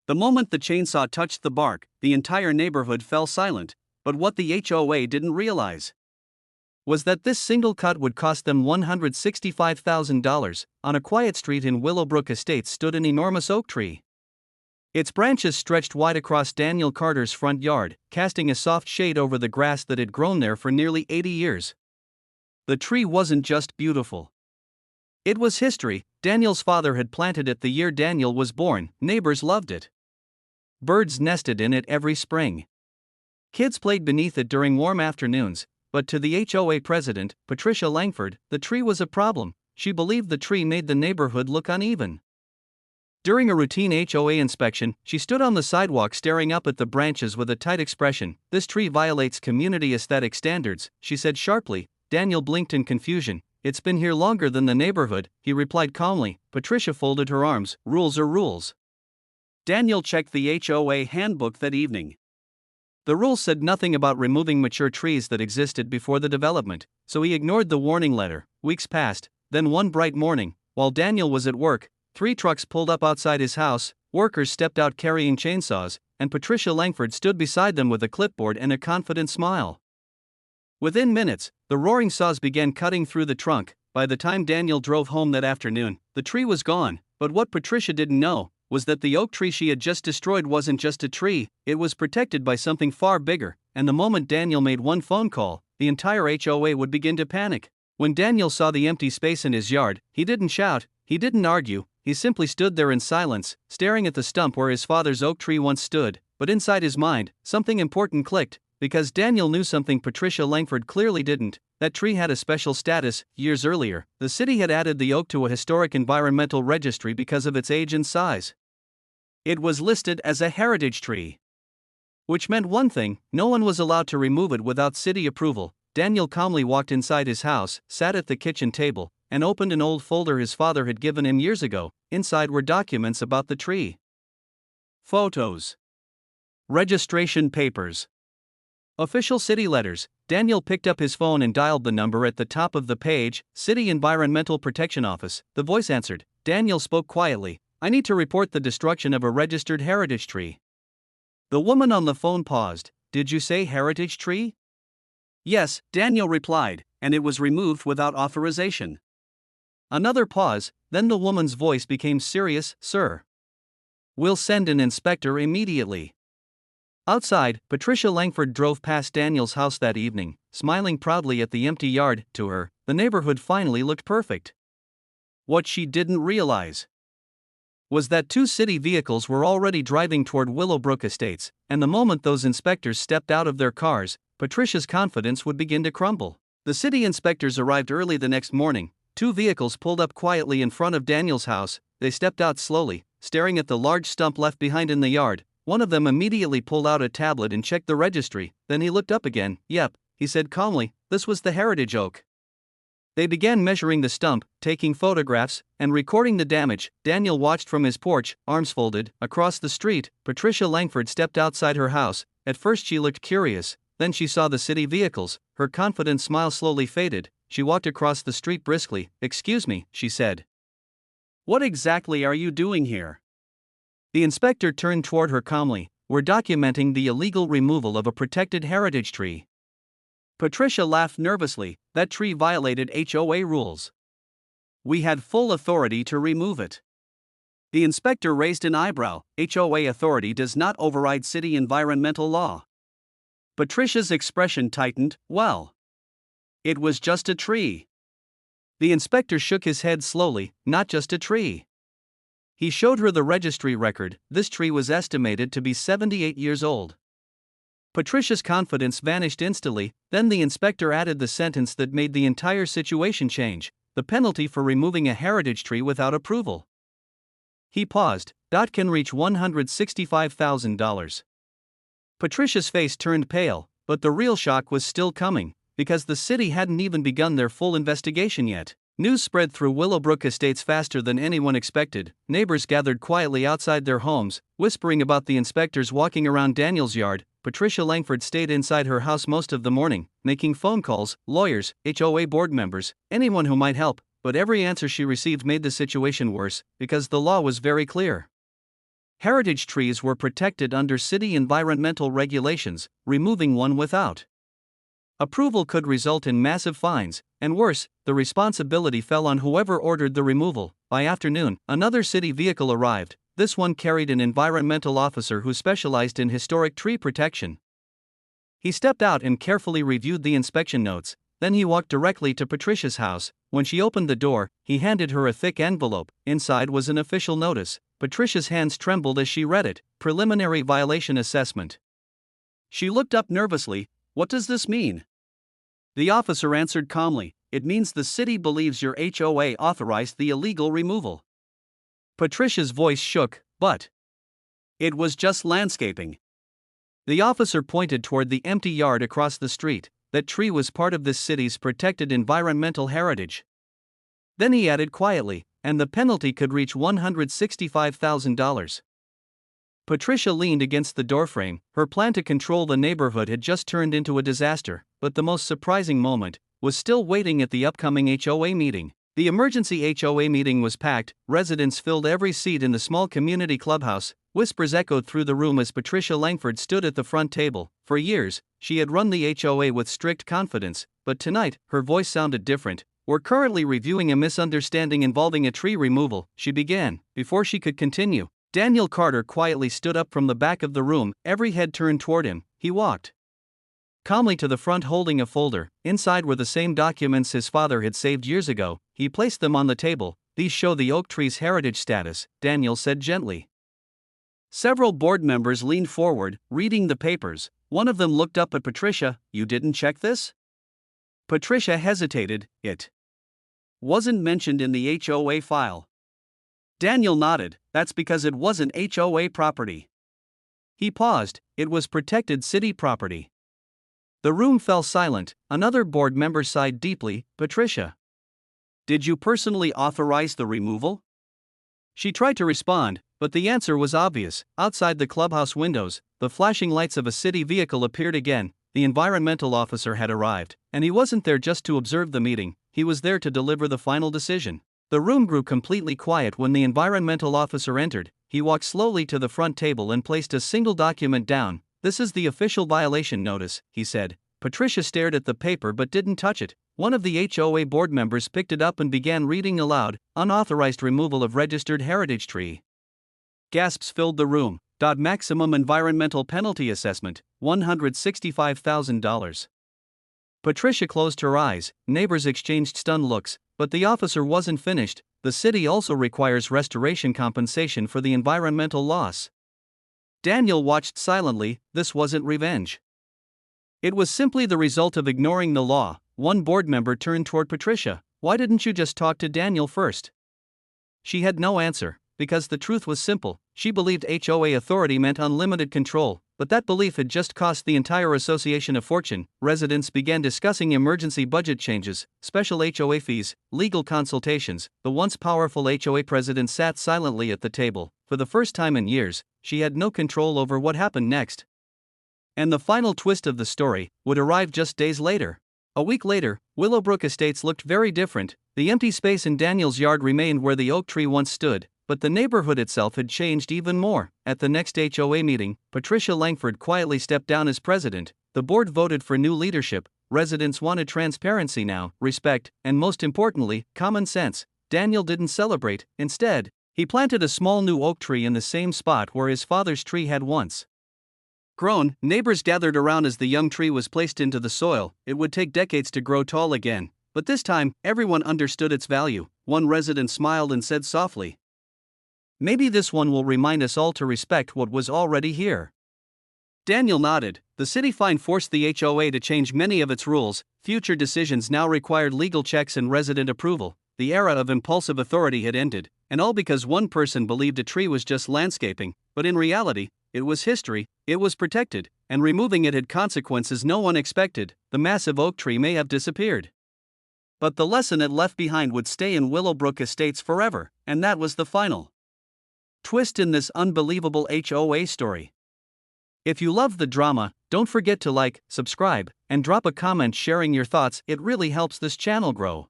The moment the chainsaw touched the bark, the entire neighborhood fell silent, but what the HOA didn't realize was that this single cut would cost them $165,000. On a quiet street in Willowbrook Estates stood an enormous oak tree. Its branches stretched wide across Daniel Carter's front yard, casting a soft shade over the grass that had grown there for nearly 80 years. The tree wasn't just beautiful. It was history. Daniel's father had planted it the year Daniel was born. Neighbors loved it. Birds nested in it every spring. Kids played beneath it during warm afternoons, but to the HOA president, Patricia Langford, the tree was a problem. She believed the tree made the neighborhood look uneven. During a routine HOA inspection, she stood on the sidewalk staring up at the branches with a tight expression. "This tree violates community aesthetic standards," she said sharply. Daniel blinked in confusion. "It's been here longer than the neighborhood," he replied calmly. Patricia folded her arms. "Rules are rules." Daniel checked the HOA handbook that evening. The rules said nothing about removing mature trees that existed before the development, so he ignored the warning letter. Weeks passed, then one bright morning, while Daniel was at work, 3 trucks pulled up outside his house. Workers stepped out carrying chainsaws, and Patricia Langford stood beside them with a clipboard and a confident smile. Within minutes, the roaring saws began cutting through the trunk. By the time Daniel drove home that afternoon, the tree was gone, but what Patricia didn't know was that the oak tree she had just destroyed wasn't just a tree, it was protected by something far bigger, and the moment Daniel made one phone call, the entire HOA would begin to panic. When Daniel saw the empty space in his yard, he didn't shout, he didn't argue, he simply stood there in silence, staring at the stump where his father's oak tree once stood. But inside his mind, something important clicked, because Daniel knew something Patricia Langford clearly didn't. That tree had a special status. Years earlier, the city had added the oak to a historic environmental registry because of its age and size. It was listed as a heritage tree, which meant one thing: no one was allowed to remove it without city approval. Daniel calmly walked inside his house, sat at the kitchen table, and opened an old folder his father had given him years ago. Inside were documents about the tree, photos, registration papers, official city letters. Daniel picked up his phone and dialed the number at the top of the page. "City Environmental Protection Office." The voice answered. Daniel spoke quietly. "I need to report the destruction of a registered heritage tree." The woman on the phone paused. "Did you say heritage tree?" "Yes," Daniel replied, "and it was removed without authorization." Another pause, then the woman's voice became serious. "Sir, we'll send an inspector immediately." Outside, Patricia Langford drove past Daniel's house that evening, smiling proudly at the empty yard. To her, the neighborhood finally looked perfect. What she didn't realize was that 2 city vehicles were already driving toward Willowbrook Estates, and the moment those inspectors stepped out of their cars, Patricia's confidence would begin to crumble. The city inspectors arrived early the next morning. 2 vehicles pulled up quietly in front of Daniel's house. They stepped out slowly, staring at the large stump left behind in the yard. One of them immediately pulled out a tablet and checked the registry. Then he looked up again. "Yep," he said calmly, "this was the heritage oak." They began measuring the stump, taking photographs, and recording the damage. Daniel watched from his porch, arms folded. Across the street, Patricia Langford stepped outside her house. At first she looked curious, then she saw the city vehicles. Her confident smile slowly faded. She walked across the street briskly. "Excuse me," she said. "What exactly are you doing here?" The inspector turned toward her calmly. "We're documenting the illegal removal of a protected heritage tree." Patricia laughed nervously. "That tree violated HOA rules. We had full authority to remove it." The inspector raised an eyebrow. "HOA authority does not override city environmental law." Patricia's expression tightened. "Well, it was just a tree." The inspector shook his head slowly. "Not just a tree." He showed her the registry record. This tree was estimated to be 78 years old. Patricia's confidence vanished instantly. Then the inspector added the sentence that made the entire situation change: "The penalty for removing a heritage tree without approval." He paused. "That can reach $165,000. Patricia's face turned pale, but the real shock was still coming, because the city hadn't even begun their full investigation yet. News spread through Willowbrook Estates faster than anyone expected. Neighbors gathered quietly outside their homes, whispering about the inspectors walking around Daniel's yard. Patricia Langford stayed inside her house most of the morning, making phone calls, lawyers, HOA board members, anyone who might help, but every answer she received made the situation worse, because the law was very clear. Heritage trees were protected under city environmental regulations, removing one without approval could result in massive fines, and worse, the responsibility fell on whoever ordered the removal. By afternoon, another city vehicle arrived. This one carried an environmental officer who specialized in historic tree protection. He stepped out and carefully reviewed the inspection notes. Then he walked directly to Patricia's house. When she opened the door, he handed her a thick envelope. Inside was an official notice. Patricia's hands trembled as she read it. Preliminary violation assessment. She looked up nervously. What does this mean? The officer answered calmly. It means the city believes your HOA authorized the illegal removal. Patricia's voice shook, but it was just landscaping. The officer pointed toward the empty yard across the street. That tree was part of this city's protected environmental heritage. Then he added quietly, and the penalty could reach $165,000. Patricia leaned against the doorframe. Her plan to control the neighborhood had just turned into a disaster, but the most surprising moment was still waiting at the upcoming HOA meeting. The emergency HOA meeting was packed. Residents filled every seat in the small community clubhouse. Whispers echoed through the room as Patricia Langford stood at the front table. For years, she had run the HOA with strict confidence, but tonight, her voice sounded different. We're currently reviewing a misunderstanding involving a tree removal, she began. Before she could continue, Daniel Carter quietly stood up from the back of the room, every head turned toward him. He walked calmly to the front holding a folder. Inside were the same documents his father had saved years ago. He placed them on the table. These show the oak tree's heritage status, Daniel said gently. Several board members leaned forward, reading the papers. One of them looked up at Patricia. You didn't check this? Patricia hesitated. It wasn't mentioned in the HOA file. Daniel nodded. That's because it wasn't HOA property. He paused. It was protected city property. The room fell silent. Another board member sighed deeply. Patricia, did you personally authorize the removal? She tried to respond, but the answer was obvious. Outside the clubhouse windows, the flashing lights of a city vehicle appeared again. The environmental officer had arrived, and he wasn't there just to observe the meeting, he was there to deliver the final decision. The room grew completely quiet when the environmental officer entered. He walked slowly to the front table and placed a single document down. This is the official violation notice, he said. Patricia stared at the paper but didn't touch it. One of the HOA board members picked it up and began reading aloud. Unauthorized removal of registered heritage tree. Gasps filled the room. Maximum environmental penalty assessment, $165,000. Patricia closed her eyes. Neighbors exchanged stunned looks, but the officer wasn't finished. The city also requires restoration compensation for the environmental loss. Daniel watched silently. This wasn't revenge. It was simply the result of ignoring the law. One board member turned toward Patricia. Why didn't you just talk to Daniel first? She had no answer, because the truth was simple. She believed HOA authority meant unlimited control, but that belief had just cost the entire association a fortune. Residents began discussing emergency budget changes, special HOA fees, legal consultations. The once powerful HOA president sat silently at the table. For the first time in years, she had no control over what happened next. And the final twist of the story would arrive just days later. A week later, Willowbrook Estates looked very different. The empty space in Daniel's yard remained where the oak tree once stood, but the neighborhood itself had changed even more. At the next HOA meeting, Patricia Langford quietly stepped down as president. The board voted for new leadership. Residents wanted transparency now, respect, and most importantly, common sense. Daniel didn't celebrate. Instead, he planted a small new oak tree in the same spot where his father's tree had once grown. Neighbors gathered around as the young tree was placed into the soil. It would take decades to grow tall again, but this time, everyone understood its value. One resident smiled and said softly, "Maybe this one will remind us all to respect what was already here." Daniel nodded. The city fine forced the HOA to change many of its rules. Future decisions now required legal checks and resident approval. The era of impulsive authority had ended, and all because one person believed a tree was just landscaping, but in reality, it was history, it was protected, and removing it had consequences no one expected. The massive oak tree may have disappeared, but the lesson it left behind would stay in Willowbrook Estates forever, and that was the final twist in this unbelievable HOA story. If you love the drama, don't forget to like, subscribe, and drop a comment sharing your thoughts. It really helps this channel grow.